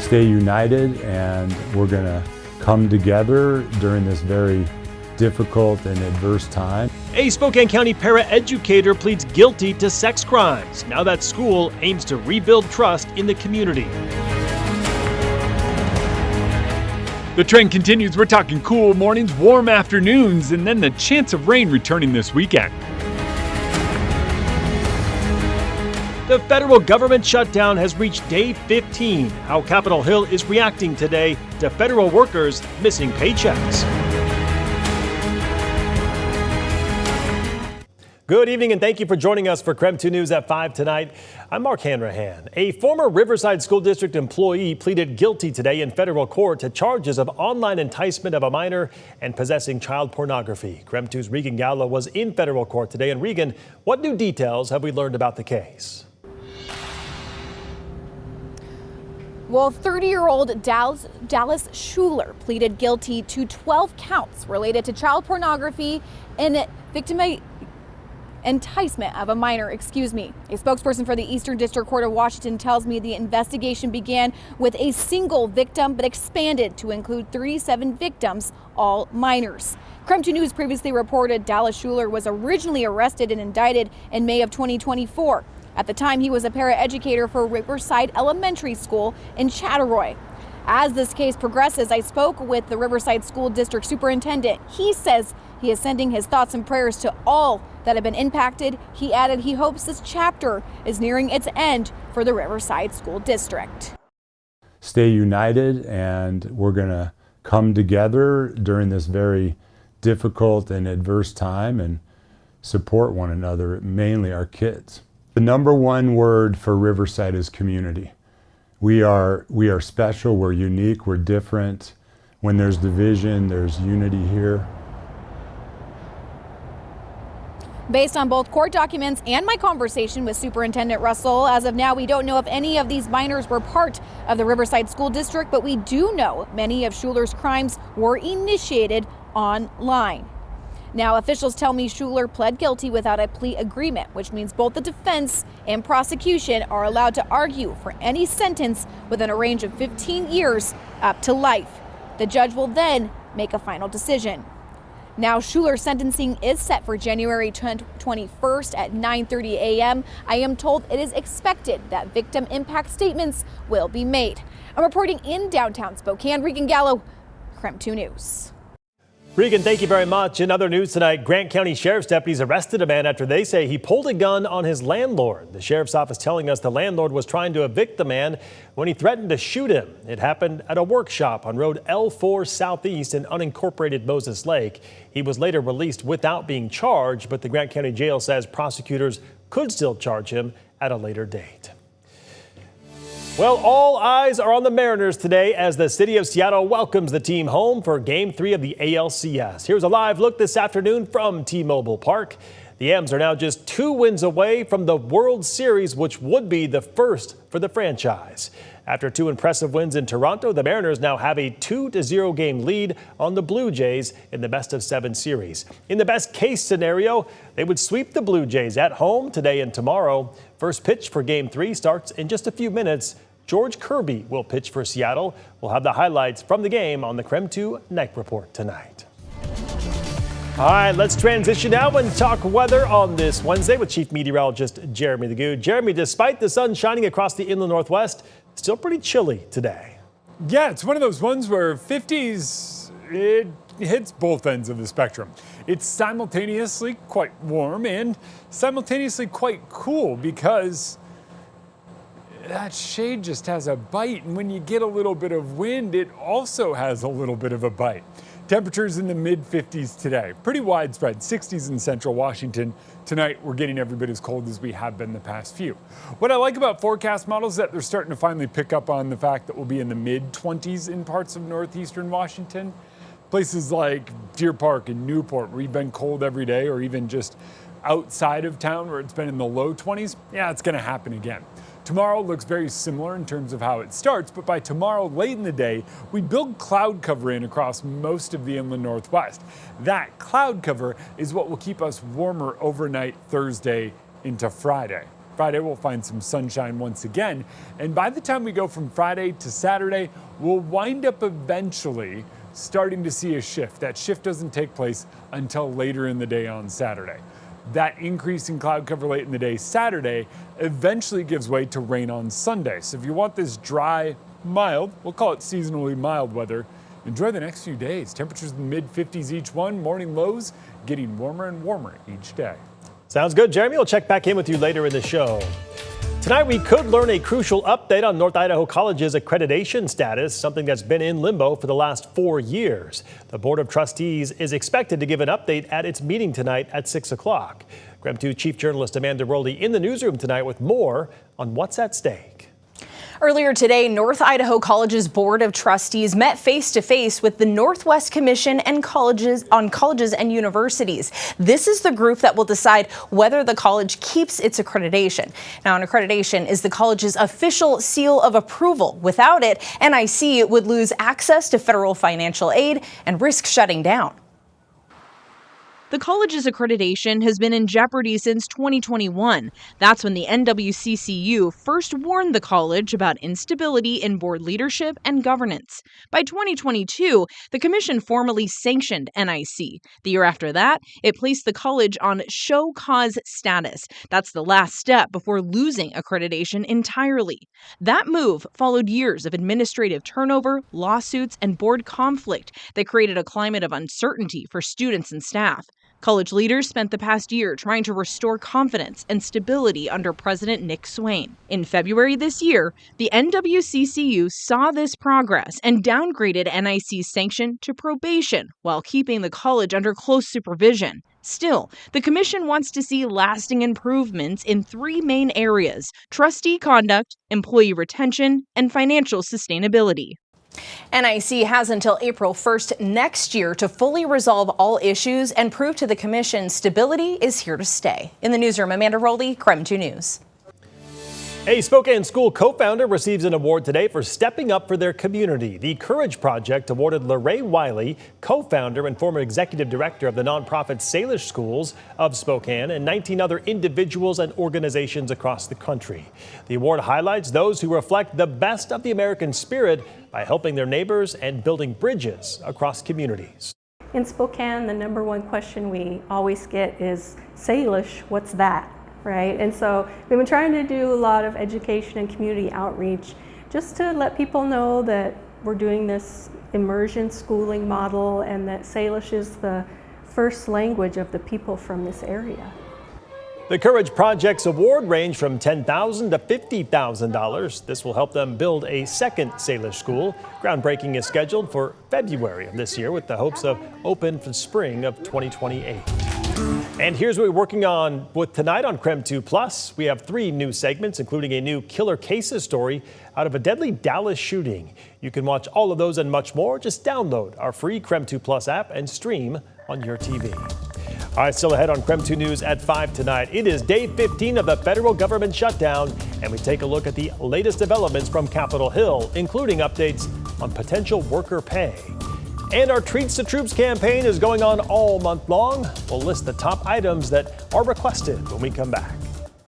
stay united, and we're going to come together during this very difficult and adverse time. A Spokane County paraeducator pleads guilty to sex crimes. Now that school aims to rebuild trust in the community. The trend continues. We're talking cool mornings, warm afternoons, and then the chance of rain returning this weekend. The federal government shutdown has reached day 15. How Capitol Hill is reacting today to federal workers missing paychecks. Good evening, and thank you for joining us for KREM 2 News at 5 tonight. I'm Mark Hanrahan. A former Riverside School District employee pleaded guilty today in federal court to charges of online enticement of a minor and possessing child pornography. KREM 2's Regan Gallo was in federal court today. And Regan, what new details have we learned about the case? Well, 30-year-old Dallas Schuler pleaded guilty to 12 counts related to child pornography and enticement of a minor, A spokesperson for the Eastern District Court of Washington tells me the investigation began with a single victim but expanded to include 37 victims, all minors. KREM 2 News previously reported Dallas Schuler was originally arrested and indicted in May of 2024. At the time, he was a paraeducator for Riverside Elementary School in Chattaroy. As this case progresses, I spoke with the Riverside School District Superintendent. He says he is sending his thoughts and prayers to all that have been impacted. He added he hopes this chapter is nearing its end for the Riverside School District. Stay united, and we're going to come together during this very difficult and adverse time and support one another, mainly our kids. The number one word for Riverside is community. We are special, we're unique, we're different. When there's division, there's unity here. Based on both court documents and my conversation with Superintendent Russell, as of now, we don't know if any of these minors were part of the Riverside School District, but we do know many of Schuler's crimes were initiated online. Now, officials tell me Schuler pled guilty without a plea agreement, which means both the defense and prosecution are allowed to argue for any sentence within a range of 15 years up to life. The judge will then make a final decision. Now, Schuler's sentencing is set for January 21st at 9:30 a.m. I am told it is expected that victim impact statements will be made. I'm reporting in downtown Spokane. Regan Gallo, KREM 2 News. Regan, thank you very much. In other news tonight, Grant County Sheriff's deputies arrested a man after they say he pulled a gun on his landlord. The sheriff's office telling us the landlord was trying to evict the man when he threatened to shoot him. It happened at a workshop on Road L4 Southeast in unincorporated Moses Lake. He was later released without being charged, but the Grant County Jail says prosecutors could still charge him at a later date. Well, all eyes are on the Mariners today as the city of Seattle welcomes the team home for Game 3 of the ALCS. Here's a live look this afternoon from T-Mobile Park. The M's are now just 2 wins away from the World Series, which would be the first for the franchise. After 2 impressive wins in Toronto, the Mariners now have a 2-0 game lead on the Blue Jays in the best-of-7 series. In the best-case scenario, they would sweep the Blue Jays at home today and tomorrow. First pitch for Game 3 starts in just a few minutes. George Kirby will pitch for Seattle. We'll have the highlights from the game on the KREM 2 Night Report tonight. All right, let's transition now and talk weather on this Wednesday with Chief Meteorologist Jeremy Lagoud. Jeremy, despite the sun shining across the inland Northwest, still pretty chilly today. Yeah, it's one of those ones where 50s, it hits both ends of the spectrum. It's simultaneously quite warm and simultaneously quite cool because that shade just has a bite, and when you get a little bit of wind, it also has a little bit of a bite. Temperatures in the mid-50s today, pretty widespread, 60s in central Washington. Tonight, we're getting every bit as cold as we have been the past few. What I like about forecast models is that they're starting to finally pick up on the fact that we'll be in the mid-20s in parts of northeastern Washington. Places like Deer Park and Newport, where we've been cold every day, or even just outside of town where it's been in the low 20s, yeah, it's gonna happen again. Tomorrow looks very similar in terms of how it starts, but by tomorrow late in the day, we build cloud cover in across most of the inland Northwest. That cloud cover is what will keep us warmer overnight Thursday into Friday. Friday, we'll find some sunshine once again. And by the time we go from Friday to Saturday, we'll wind up eventually starting to see a shift. That shift doesn't take place until later in the day on Saturday. That increase in cloud cover late in the day Saturday eventually gives way to rain on Sunday. So if you want this dry, mild, we'll call it seasonally mild weather, enjoy the next few days. Temperatures in the mid-50s each one, morning lows getting warmer and warmer each day. Sounds good, Jeremy. We'll check back in with you later in the show. Tonight, we could learn a crucial update on North Idaho College's accreditation status, something that's been in limbo for the last 4 years. The Board of Trustees is expected to give an update at its meeting tonight at 6 o'clock. KREM 2 Chief Journalist Amanda Rowley in the newsroom tonight with more on what's at stake. Earlier today, North Idaho College's Board of Trustees met face-to-face with the Northwest Commission and colleges and universities. This is the group that will decide whether the college keeps its accreditation. Now, an accreditation is the college's official seal of approval. Without it, NIC would lose access to federal financial aid and risk shutting down. The college's accreditation has been in jeopardy since 2021. That's when the NWCCU first warned the college about instability in board leadership and governance. By 2022, the commission formally sanctioned NIC. The year after that, it placed the college on show cause status. That's the last step before losing accreditation entirely. That move followed years of administrative turnover, lawsuits, and board conflict that created a climate of uncertainty for students and staff. College leaders spent the past year trying to restore confidence and stability under President Nick Swain. In February this year, the NWCCU saw this progress and downgraded NIC's sanction to probation while keeping the college under close supervision. Still, the commission wants to see lasting improvements in 3 main areas: trustee conduct, employee retention, and financial sustainability. NIC has until April 1st next year to fully resolve all issues and prove to the commission stability is here to stay. In the newsroom, Amanda Rowley, KREM 2 News. A Spokane school co-founder receives an award today for stepping up for their community. The Courage Project awarded Lorraine Wiley, co-founder and former executive director of the nonprofit Salish Schools of Spokane, and 19 other individuals and organizations across the country. The award highlights those who reflect the best of the American spirit by helping their neighbors and building bridges across communities. In Spokane, the number one question we always get is, Salish, what's that? Right? And so we've been trying to do a lot of education and community outreach just to let people know that we're doing this immersion schooling model and that Salish is the first language of the people from this area. The Courage Project's award range from $10,000 to $50,000. This will help them build a second Salish school. Groundbreaking is scheduled for February of this year with the hopes of open for spring of 2028. And here's what we're working on with tonight on KREM 2 Plus. We have 3 new segments, including a new killer cases story out of a deadly Dallas shooting. You can watch all of those and much more. Just download our free KREM 2 Plus app and stream on your TV. All right, still ahead on KREM 2 News at 5 tonight. It is day 15 of the federal government shutdown, and we take a look at the latest developments from Capitol Hill, including updates on potential worker pay. And our Treats to Troops campaign is going on all month long. We'll list the top items that are requested when we come back.